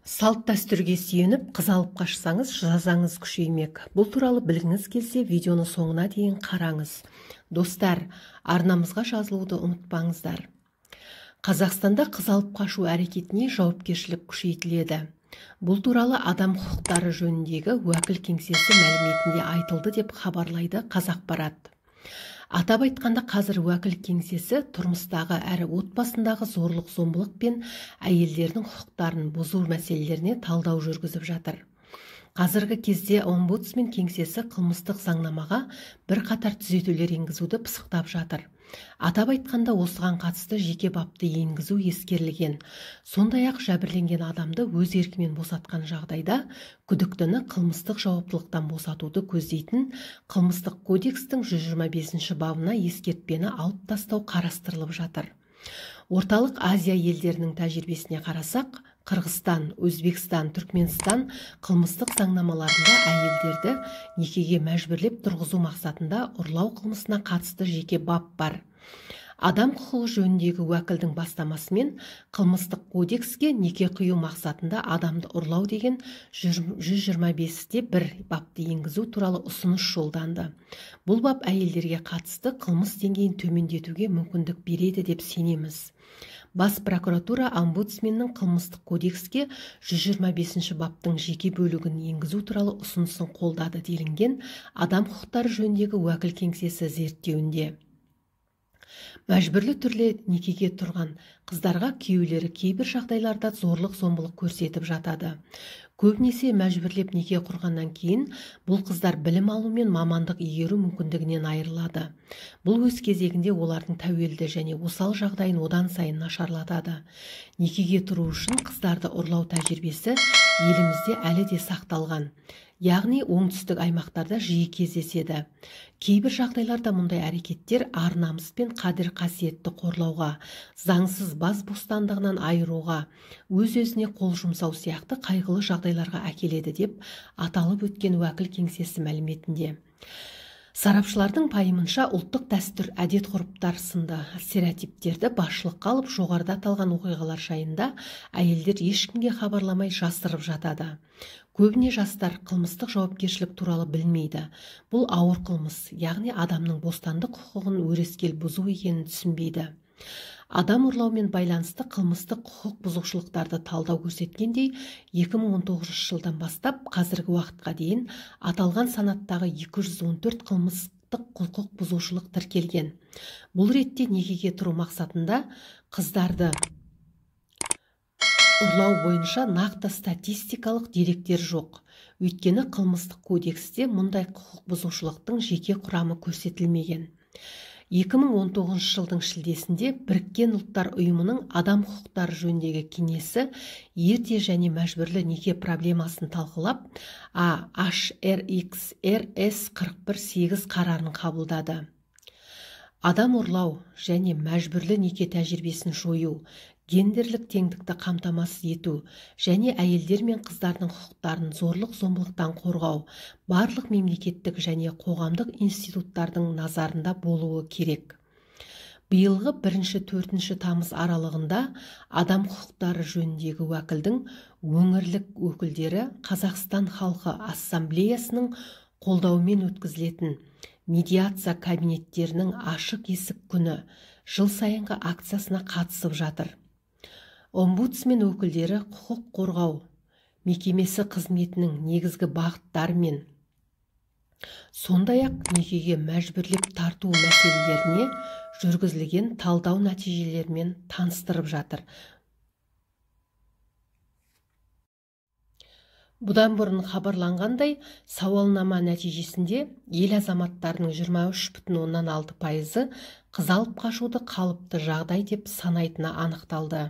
Салт дәстүрге сүйеніп, қыз алып қашсаңыз, жазаңыз күшеймек. Бұл туралы білгіңіз келсе, видеоны соңына дейін қараңыз. Достар, арнамызға жазылуды ұмытпаңыздар. Қазақстанда қыз алып қашу әрекетіне жауапкершілік күшейтіледі. Бұл туралы адам құқықтары жөніндегі уәкіл кеңсесі мәліметінде айтылды деп хабарлайды Қазақпарат. Атап айтқанда, қазір уәкіл кеңсесі тұрмыстағы әрі отбасындағы зорлық-зомбылық пен әйелдердің құқықтарын бұзу мәселелеріне талдау жүргізіп жатыр. Қазіргі кезде омбудсмен кеңсесі қылмыстық заңнамаға бірқатар түзетулер енгізуді пысықтап жатыр. Атап айтқанда, осыған қатысты жеке бапты енгізу ескерілген. Сондай-ақ жәбірленген адамды өз еркімен босатқан жағдайда күдіктіні қылмыстық жауаптылықтан босатуды көздейтін Қылмыстық кодекстің 125 бабына ескертпені алып тастау қарастырылып жатыр. Орталық Азия елдерінің тәжірибесіне қарасақ, Қырғызстан, Өзбекстан, Түркменстан қылмыстық заңнамаларында әйелдерді некеге мәжбүрлеп тұрғызу мақсатында ұрлау қылмысына қатысты жеке бап бар. Адам құқығы жөніндегі уәкілдің бастамасымен Қылмыстық кодекске неке қию мақсатында адамды ұрлау деген 125-те бір бапты енгізу туралы ұсыныс жолданды. Бұл бап әйелдерге қатысты қылмыс деңгейін төмендетуге мүмкіндік береді деп сенеміз. Бас прокуратура омбудсменнің Қылмыстық кодекске 125 баптың жеке бөлігін енгізу туралы ұсынысын қолдады делінген адам құқықтары жөніндегі уәкіл кеңсесі зерттеуінде. Мәжбүрлі түрде некеге тұрған қыздарға күйеулері кейбір жағдайларда зорлық-зомбылық көрсетіп жатады. Көбінесе мәжбүрлеп неке құрғаннан кейін бұл қыздар білім алу мен мамандық игеру мүмкіндігінен айырылады. Бұл өз кезегінде олардың тәуелді және осал жағдайын одан сайын нашарлатады. Некеге тұру үшін қыздарды ұрлау тәжірибесі елімізде әлі де сақталған. Яғни оңтүстік аймақтарда жиі кездеседі. Кейбір жағдайларда мұндай әрекеттер ар-намыс пен қадір-қасиетті қорлауға, заңсыз бас бостандығынан айыруға, өз-өзіне қол жұмсау сияқты қайғылы жағдайларға әкеледі деп аталып өткен уәкіл кеңсесі мәліметінде. Сарапшылардың пайымынша ұлттық дәстүр, әдет-ғұрыптар сынды стереотиптерді басшылыққа алып жоғарыда аталған оқиғалар жайында әйелдер ешкімге хабарламай жасырып жатады. Көбіне жастар қылмыстық жауапкершілік туралы білмейді. Бұл ауыр қылмыс, яғни адамның бостандық құқығын өрескел бұзу екенін түсінбейді. Адам ұрлаумен байланысты қылмыстық құқық бұзушылықтарды талдау көрсеткендей, 2019 жылдан бастап қазіргі уақытқа дейін аталған санаттағы 214 қылмыстық құқық бұзушылық тіркелген. Бұл ретте некеге тұру мақсатында қыздарды ұрлау бойынша нақты статистикалық деректер жоқ. Өйткені Қылмыстық кодексте мұндай құқық бұзушылықтың жеке құрамы көрсетілмеген. 2019 жылдың шілдесінде Біріккен ұлттар ұйымының адам құқықтары жөніндегі кеңесі ерте және мәжбүрлі неке проблемасын талқылап, HRXRS 41-8 қарарын қабылдады. Адам ұрлау және мәжбүрлі неке тәжірибесін жою, гендерлік теңдікті қамтамасыз ету және әйелдер мен қыздардың құқықтарын зорлық-зомбылықтан қорғау барлық мемлекеттік және қоғамдық институттардың назарында болуы керек. Биылғы 1-4 тамыз аралығында адам құқықтары жөніндегі уәкілдің өңірлік өкілдері Қазақстан халқы ассамблеясының қолдауымен өткізілетін медиация кабинеттерінің ашық есік күні жыл сайынғы акциясына қатысып жатыр. Омбудсмен өкілдері құқық қорғау мекемесі қызметінің негізгі бағыттары мен сондай-ақ некеге мәжбүрлеп тарту мәселелеріне жүргізілген талдау нәтижелерімен таныстырып жатыр. Бұдан бұрын хабарланғандай, сауалнама нәтижесінде ел азаматтарының 23,6% қыз алып қашуды қалыпты жағдай деп санайтыны анықталды.